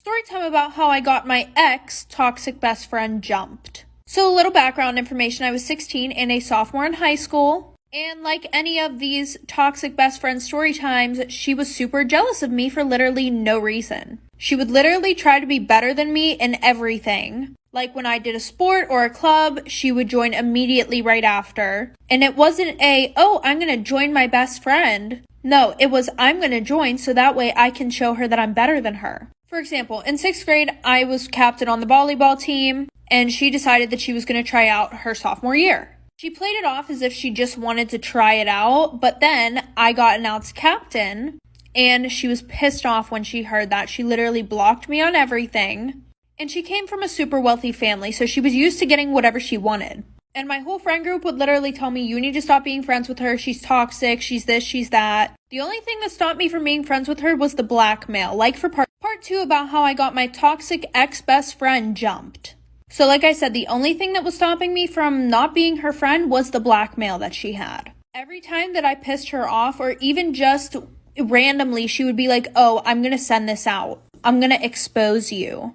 Story time about how I got my ex toxic best friend jumped. So a little background information, I was 16 and a sophomore in high school. And like any of these toxic best friend story times, she was super jealous of me for literally no reason. She would literally try to be better than me in everything. Like when I did a sport or a club, she would join immediately right after. And it wasn't I'm gonna join my best friend. No, it was, I'm gonna join so that way I can show her that I'm better than her. For example, in 6th grade, I was captain on the volleyball team, and she decided that she was gonna try out her sophomore year. She played it off as if she just wanted to try it out, but then I got announced captain, and she was pissed off when she heard that. She literally blocked me on everything, and she came from a super wealthy family, so she was used to getting whatever she wanted. And my whole friend group would literally tell me, you need to stop being friends with her, she's toxic, she's this, she's that. The only thing that stopped me from being friends with her was the blackmail, like for part 2 about how I got my toxic ex-best friend jumped. So like I said, the only thing that was stopping me from not being her friend was the blackmail that she had. Every time that I pissed her off, or even just randomly, she would be like, oh, I'm gonna send this out. I'm gonna expose you.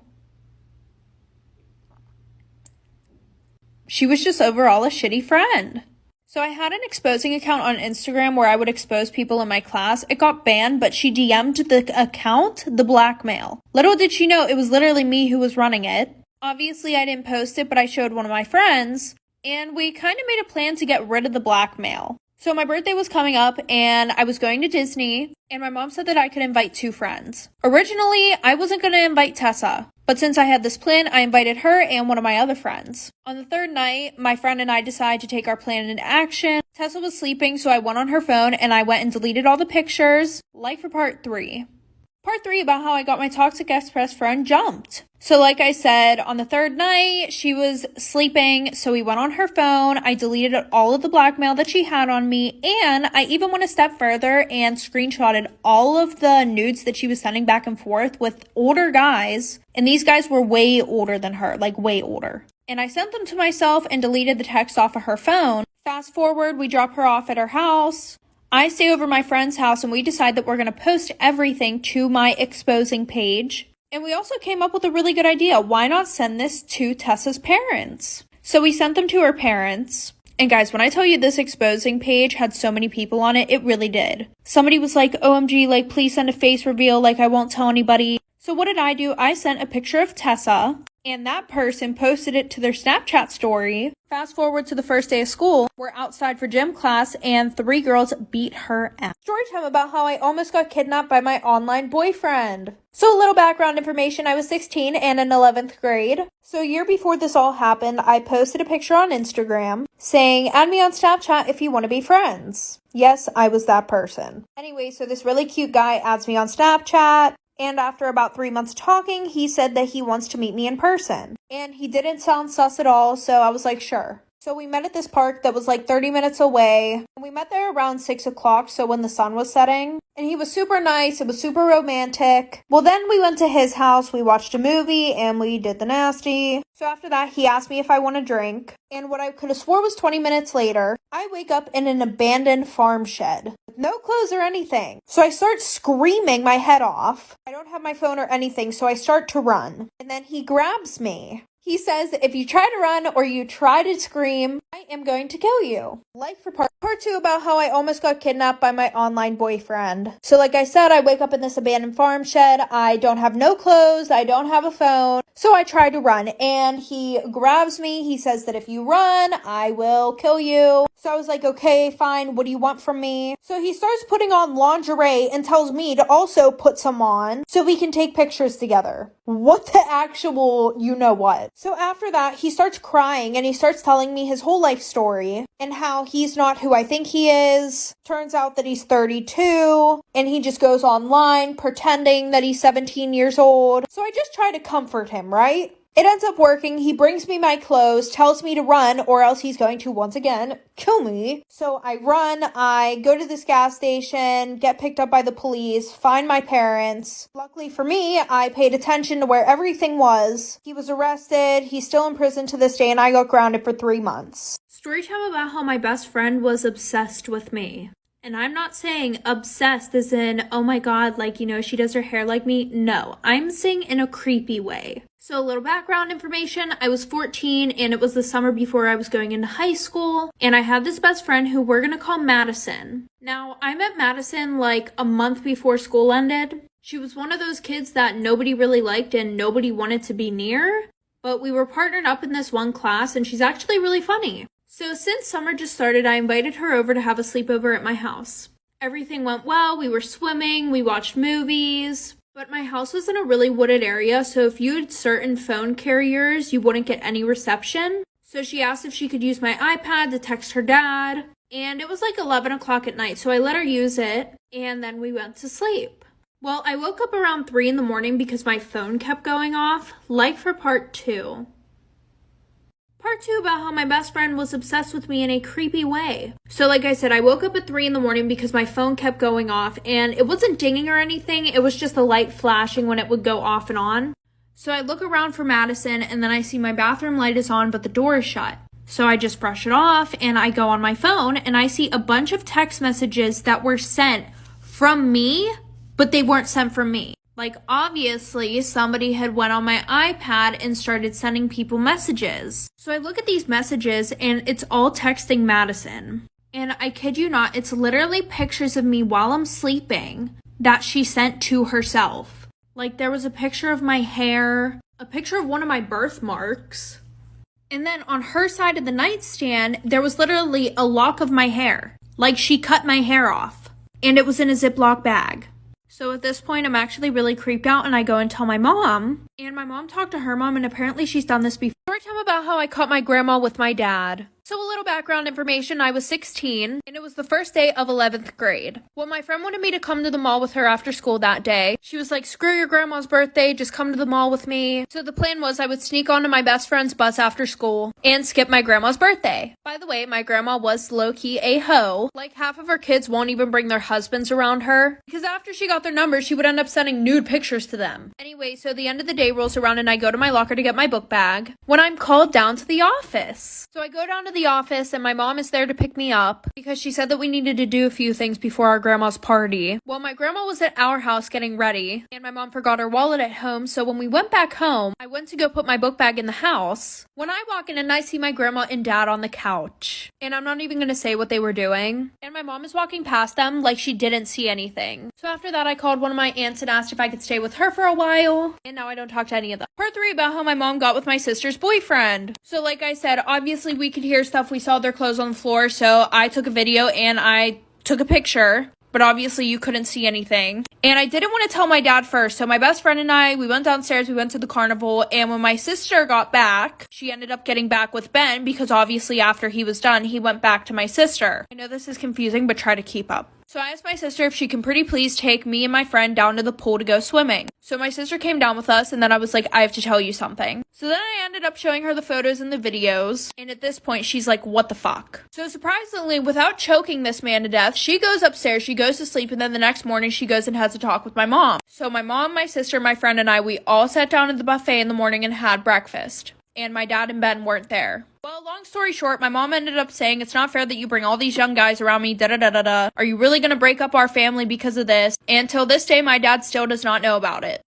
She was just overall a shitty friend. So I had an exposing account on Instagram where I would expose people in my class. It got banned, but she DM'd the account the blackmail. Little did she know it was literally me who was running it. Obviously, I didn't post it, but I showed one of my friends, and we kind of made a plan to get rid of the blackmail. So my birthday was coming up, and I was going to Disney, and my mom said that I could invite 2 friends. Originally, I wasn't going to invite Tessa, but since I had this plan, I invited her and one of my other friends. On the 3rd night, my friend and I decided to take our plan into action. Tessa was sleeping, so I went on her phone, and I went and deleted all the pictures, like for part 3. Part 3 about how I got my toxic ex-best friend jumped. So like I said, on the 3rd night, she was sleeping, so we went on her phone. I deleted all of the blackmail that she had on me, and I even went a step further and screenshotted all of the nudes that she was sending back and forth with older guys, and these guys were way older than her, like way older. And I sent them to myself and deleted the text off of her phone. Fast forward, we drop her off at her house. I stay over my friend's house, and we decide that we're going to post everything to my exposing page. And we also came up with a really good idea. Why not send this to Tessa's parents? So we sent them to her parents. And guys, when I tell you this exposing page had so many people on it, it really did. Somebody was like, OMG, like, please send a face reveal, like, I won't tell anybody. So what did I do? I sent a picture of Tessa, and that person posted it to their Snapchat story. Fast forward to the first day of school. We're outside for gym class, and 3 girls beat her ass. Story time about how I almost got kidnapped by my online boyfriend. So a little background information, I was 16 and in 11th grade. So a year before this all happened, I posted a picture on Instagram saying, add me on Snapchat if you want to be friends. Yes, I was that person. Anyway, so this really cute guy adds me on Snapchat. And after about 3 months talking, he said that he wants to meet me in person. And he didn't sound sus at all, so I was like, sure. So we met at this park that was like 30 minutes away. We met there around 6 o'clock, so when the sun was setting. And he was super nice, it was super romantic. Well, then we went to his house, we watched a movie, and we did the nasty. So after that, he asked me if I want a drink. And what I could have swore was 20 minutes later, I wake up in an abandoned farm shed. With no clothes or anything. So I start screaming my head off. I don't have my phone or anything, so I start to run. And then he grabs me. He says, if you try to run or you try to scream, I am going to kill you. Like for part 2 about how I almost got kidnapped by my online boyfriend. So like I said, I wake up in this abandoned farm shed. I don't have no clothes. I don't have a phone. So I try to run and he grabs me. He says that if you run, I will kill you. So I was like, okay, fine. What do you want from me? So he starts putting on lingerie and tells me to also put some on so we can take pictures together. What the actual you know what? So after that, he starts crying and he starts telling me his whole life story and how he's not who I think he is. Turns out that he's 32 and he just goes online pretending that he's 17 years old. So I just try to comfort him, right? It ends up working. He brings me my clothes, tells me to run, or else he's going to, once again, kill me. So I run, I go to this gas station, get picked up by the police, find my parents. Luckily for me, I paid attention to where everything was. He was arrested, he's still in prison to this day, and I got grounded for 3 months. Story time about how my best friend was obsessed with me. And I'm not saying obsessed as in, oh my god, like, you know, she does her hair like me. No, I'm saying in a creepy way. So a little background information, I was 14 and it was the summer before I was going into high school. And I had this best friend who we're gonna call Madison. Now, I met Madison like a month before school ended. She was one of those kids that nobody really liked and nobody wanted to be near. But we were partnered up in this one class and she's actually really funny. So since summer just started, I invited her over to have a sleepover at my house. Everything went well, we were swimming, we watched movies, but my house was in a really wooded area, so if you had certain phone carriers, you wouldn't get any reception. So she asked if she could use my iPad to text her dad, and it was like 11 o'clock at night, so I let her use it, and then we went to sleep. Well, I woke up around 3 in the morning because my phone kept going off, like for part 2. Part 2 about how my best friend was obsessed with me in a creepy way. So like I said, I woke up at 3 in the morning because my phone kept going off and it wasn't dinging or anything. It was just the light flashing when it would go off and on. So I look around for Madison and then I see my bathroom light is on but the door is shut. So I just brush it off and I go on my phone and I see a bunch of text messages that were sent from me, but they weren't sent from me. Like, obviously, somebody had went on my iPad and started sending people messages. So I look at these messages, and it's all texting Madison. And I kid you not, it's literally pictures of me while I'm sleeping that she sent to herself. Like, there was a picture of my hair, a picture of one of my birthmarks. And then on her side of the nightstand, there was literally a lock of my hair. Like, she cut my hair off. And it was in a Ziploc bag. So at this point, I'm actually really creeped out and I go and tell my mom. And my mom talked to her mom and apparently she's done this before. Storytime about how I caught my grandma with my dad. So a little background information, I was 16 and it was the first day of 11th grade. Well, my friend wanted me to come to the mall with her after school that day. She was like, screw your grandma's birthday, just come to the mall with me. So the plan was I would sneak onto my best friend's bus after school and skip my grandma's birthday. By the way, my grandma was low-key a hoe. Like half of her kids won't even bring their husbands around her because after she got their numbers, she would end up sending nude pictures to them. Anyway, so the end of the day rolls around and I go to my locker to get my book bag when I'm called down to the office. So I go down to the office and my mom is there to pick me up because she said that we needed to do a few things before our grandma's party. Well, my grandma was at our house getting ready and my mom forgot her wallet at home. So when we went back home, I went to go put my book bag in the house. When I walk in and I see my grandma and dad on the couch and I'm not even going to say what they were doing. And my mom is walking past them like she didn't see anything. So after that, I called one of my aunts and asked if I could stay with her for a while. And now I don't talk to any of them. Part 3 about how my mom got with my sister's boyfriend. So like I said, obviously we could hear stuff. We saw their clothes on the floor. So I took a video and I took a picture. But obviously you couldn't see anything. And I didn't want to tell my dad first. So my best friend and I, we went downstairs, we went to the carnival. And when my sister got back, she ended up getting back with Ben because obviously after he was done, he went back to my sister. I know this is confusing, but try to keep up. So I asked my sister if she can pretty please take me and my friend down to the pool to go swimming. So my sister came down with us and then I was like, I have to tell you something. So then I ended up showing her the photos and the videos. And at this point, she's like, what the fuck? So surprisingly, without choking this man to death, she goes upstairs, she goes to sleep, and then the next morning she goes and has a talk with my mom. So my mom, my sister, my friend, and I, we all sat down at the buffet in the morning and had breakfast. And my dad and Ben weren't there. Well, long story short, my mom ended up saying, it's not fair that you bring all these young guys around me, da-da-da-da-da. Are you really gonna break up our family because of this? And till this day, my dad still does not know about it.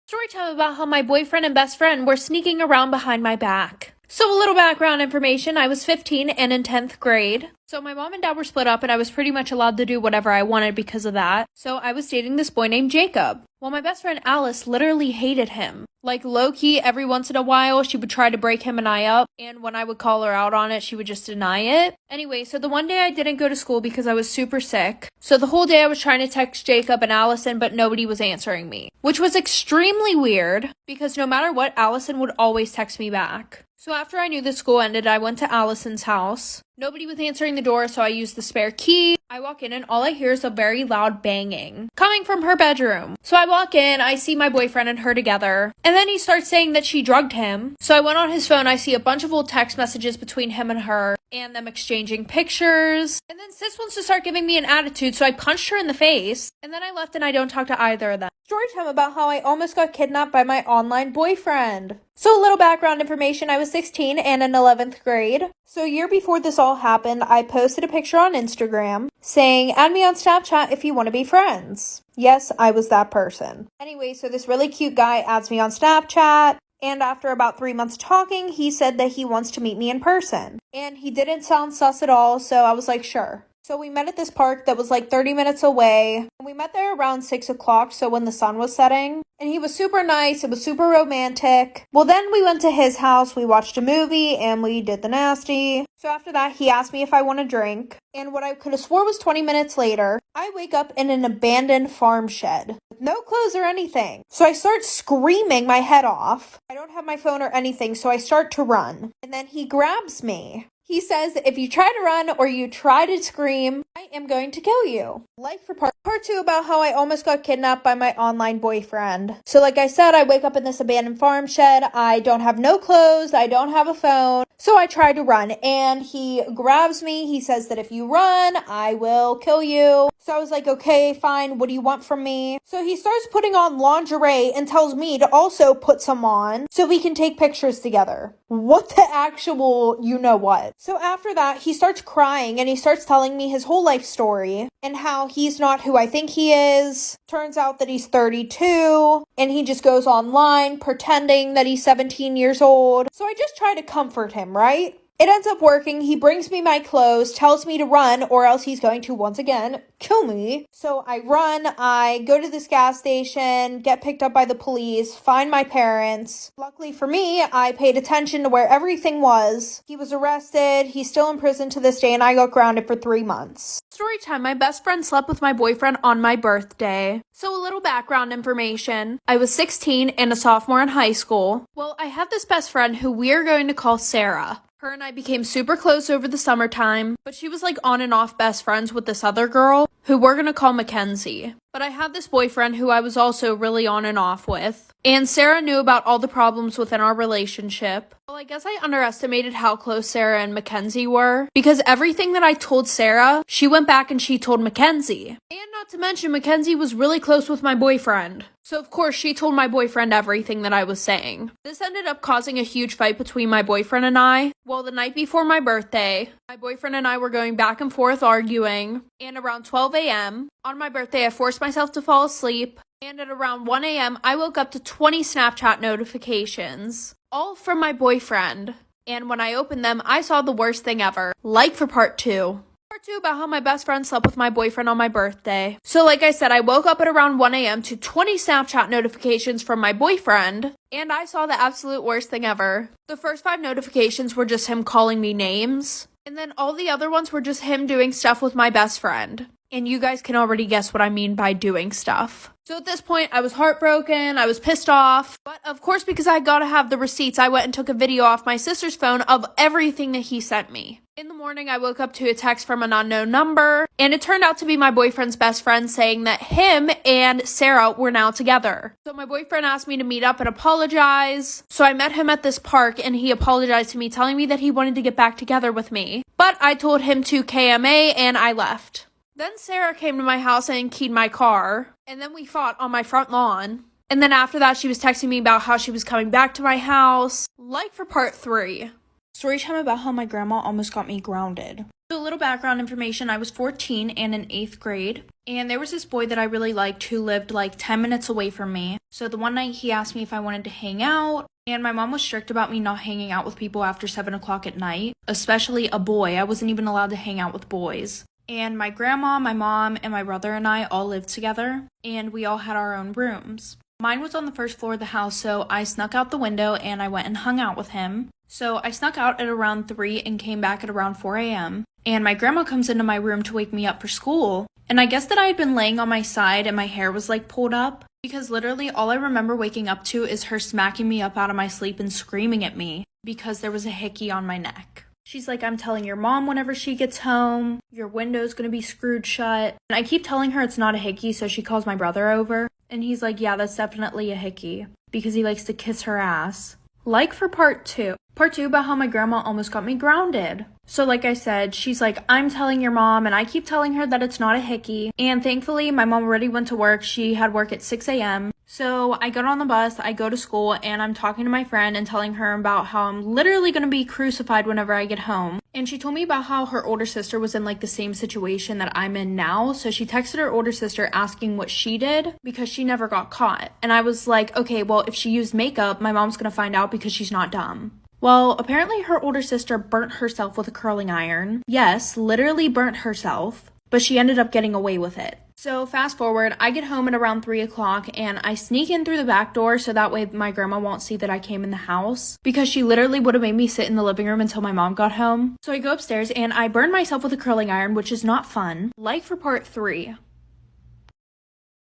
Story time about how my boyfriend and best friend were sneaking around behind my back. So a little background information, I was 15 and in 10th grade. So my mom and dad were split up and I was pretty much allowed to do whatever I wanted because of that. So I was dating this boy named Jacob. Well, my best friend Alice literally hated him. Like low-key, every once in a while, she would try to break him and I up. And when I would call her out on it, she would just deny it. Anyway, so the one day I didn't go to school because I was super sick. So the whole day I was trying to text Jacob and Allison, but nobody was answering me. Which was extremely weird because no matter what, Allison would always text me back. So after I knew the school ended, I went to Allison's house. Nobody was answering the door, so I used the spare key. I walk in and all I hear is a very loud banging coming from her bedroom. So I walk in, I see my boyfriend and her together. And then he starts saying that she drugged him. So I went on his phone, I see a bunch of old text messages between him and her and them exchanging pictures. And then sis wants to start giving me an attitude, so I punched her in the face. And then I left and I don't talk to either of them. Storytime about how I almost got kidnapped by my online boyfriend. So a little background information, I was 16 and in 11th grade. So a year before this all happened, I posted a picture on Instagram saying, add me on Snapchat if you want to be friends. Yes, I was that person. Anyway, so this really cute guy adds me on Snapchat. And after about 3 months talking, he said that he wants to meet me in person. And he didn't sound sus at all, so I was like, sure. So we met at this park that was like 30 minutes away. And we met there around 6 o'clock, so when the sun was setting. And he was super nice. It was super romantic. Well, then we went to his house. We watched a movie and we did the nasty. So after that, he asked me if I want a drink. And what I could have swore was 20 minutes later, I wake up in an abandoned farm shed with no clothes or anything. So I start screaming my head off. I don't have my phone or anything, so I start to run. And then he grabs me. He says, if you try to run or you try to scream, I am going to kill you. Like for part 2 about how I almost got kidnapped by my online boyfriend. So like I said, I wake up in this abandoned farm shed. I don't have no clothes. I don't have a phone. So I try to run and he grabs me. He says that if you run, I will kill you. So I was like, okay, fine. What do you want from me? So he starts putting on lingerie and tells me to also put some on so we can take pictures together. What the actual you know what? So after that, he starts crying and he starts telling me his whole life story and how he's not who I think he is. Turns out that he's 32 and he just goes online pretending that he's 17 years old. So I just try to comfort him, right? It ends up working. He brings me my clothes, tells me to run, or else he's going to, once again, kill me. So I run, I go to this gas station, get picked up by the police, find my parents. Luckily for me, I paid attention to where everything was. He was arrested, he's still in prison to this day, and I got grounded for 3 months. Storytime, my best friend slept with my boyfriend on my birthday. So a little background information. I was 16 and a sophomore in high school. Well, I had this best friend who we are going to call Sarah. Her and I became super close over the summertime, but she was like on and off best friends with this other girl who we're gonna call Mackenzie. But I had this boyfriend who I was also really on and off with. And Sarah knew about all the problems within our relationship. Well, I guess I underestimated how close Sarah and Mackenzie were, because everything that I told Sarah, she went back and she told Mackenzie. And not to mention, Mackenzie was really close with my boyfriend. So of course, she told my boyfriend everything that I was saying. This ended up causing a huge fight between my boyfriend and I. Well, the night before my birthday, my boyfriend and I were going back and forth arguing. And around 12 a.m., on my birthday, I forced myself to fall asleep. And at around 1 a.m., I woke up to 20 Snapchat notifications, all from my boyfriend. And when I opened them, I saw the worst thing ever. Like for part 2. Part 2 about how my best friend slept with my boyfriend on my birthday. So like I said, I woke up at around 1 a.m. to 20 Snapchat notifications from my boyfriend. And I saw the absolute worst thing ever. The first 5 notifications were just him calling me names. And then all the other ones were just him doing stuff with my best friend. And you guys can already guess what I mean by doing stuff. So at this point, I was heartbroken, I was pissed off. But of course, because I gotta have the receipts, I went and took a video off my sister's phone of everything that he sent me. In the morning, I woke up to a text from an unknown number, and it turned out to be my boyfriend's best friend saying that him and Sarah were now together. So my boyfriend asked me to meet up and apologize. So I met him at this park, and he apologized to me, telling me that he wanted to get back together with me. But I told him to KMA, and I left. Then Sarah came to my house and keyed my car, and then we fought on my front lawn. And then after that, she was texting me about how she was coming back to my house. Like for part 3. Storytime about how my grandma almost got me grounded. So a little background information, I was 14 and in 8th grade. And there was this boy that I really liked who lived like 10 minutes away from me. So the one night he asked me if I wanted to hang out. And my mom was strict about me not hanging out with people after 7 o'clock at night. Especially a boy. I wasn't even allowed to hang out with boys. And my grandma, my mom, and my brother and I all lived together. And we all had our own rooms. Mine was on the first floor of the house, so I snuck out the window and I went and hung out with him. So I snuck out at around 3 and came back at around 4 a.m. And my grandma comes into my room to wake me up for school. And I guess that I had been laying on my side and my hair was like pulled up. Because literally all I remember waking up to is her smacking me up out of my sleep and screaming at me because there was a hickey on my neck. She's like, I'm telling your mom whenever she gets home, your window's gonna be screwed shut. And I keep telling her it's not a hickey, so she calls my brother over. And he's like, yeah, that's definitely a hickey, because he likes to kiss her ass. Like for part 2. Part 2 about how my grandma almost got me grounded. So like I said, she's like, I'm telling your mom, and I keep telling her that it's not a hickey. And thankfully, my mom already went to work. She had work at 6 a.m. So I got on the bus, I go to school, and I'm talking to my friend and telling her about how I'm literally going to be crucified whenever I get home. And she told me about how her older sister was in like the same situation that I'm in now. So she texted her older sister asking what she did because she never got caught. And I was like, okay, well, if she used makeup, my mom's going to find out because she's not dumb. Well, apparently her older sister burnt herself with a curling iron. Yes, literally burnt herself, but she ended up getting away with it. So fast forward, I get home at around 3 o'clock and I sneak in through the back door so that way my grandma won't see that I came in the house because she literally would have made me sit in the living room until my mom got home. So I go upstairs and I burn myself with a curling iron, which is not fun. Like for part 3.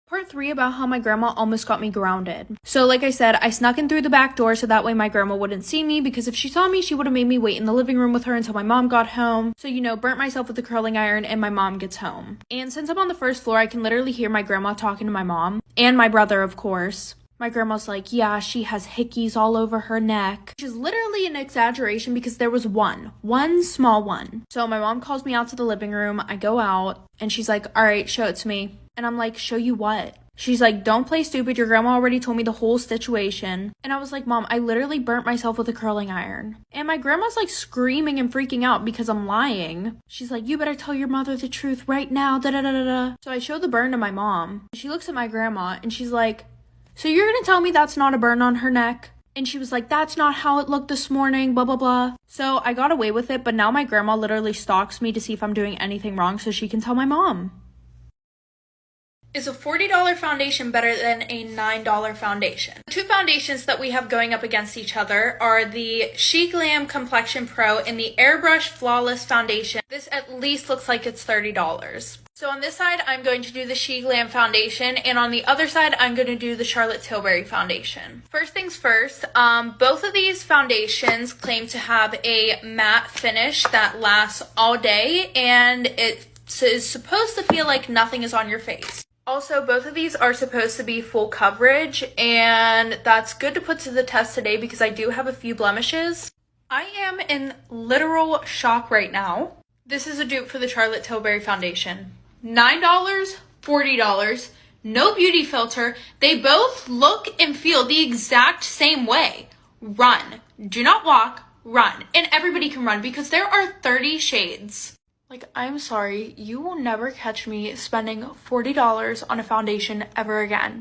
Part 3 about how my grandma almost got me grounded. So like I said, I snuck in through the back door so that way my grandma wouldn't see me because if she saw me, she would have made me wait in the living room with her until my mom got home. So, you know, burnt myself with the curling iron and my mom gets home. And since I'm on the first floor, I can literally hear my grandma talking to my mom and my brother, of course. My grandma's like, yeah, she has hickeys all over her neck. Which is literally an exaggeration because there was one small one. So my mom calls me out to the living room. I go out and she's like, all right, show it to me. And I'm like, show you what? She's like, don't play stupid. Your grandma already told me the whole situation. And I was like, Mom, I literally burnt myself with a curling iron. And my grandma's like screaming and freaking out because I'm lying. She's like, you better tell your mother the truth right now. Da da da da da. So I show the burn to my mom. She looks at my grandma and she's like, so you're gonna tell me that's not a burn on her neck? And she was like, that's not how it looked this morning, blah, blah, blah. So I got away with it, but now my grandma literally stalks me to see if I'm doing anything wrong so she can tell my mom. Is a $40 foundation better than a $9 foundation? The two foundations that we have going up against each other are the She Glam Complexion Pro and the Airbrush Flawless Foundation. This at least looks like it's $30. So on this side, I'm going to do the She Glam foundation, and on the other side, I'm going to do the Charlotte Tilbury foundation. First things first, both of these foundations claim to have a matte finish that lasts all day, and it is supposed to feel like nothing is on your face. Also, both of these are supposed to be full coverage, and that's good to put to the test today because I do have a few blemishes. I am in literal shock right now. This is a dupe for the Charlotte Tilbury foundation. $9, $40, no beauty filter. They both look and feel the exact same way. Run. Do not walk, run. And everybody can run because there are 30 shades. Like, I'm sorry, you will never catch me spending $40 on a foundation ever again.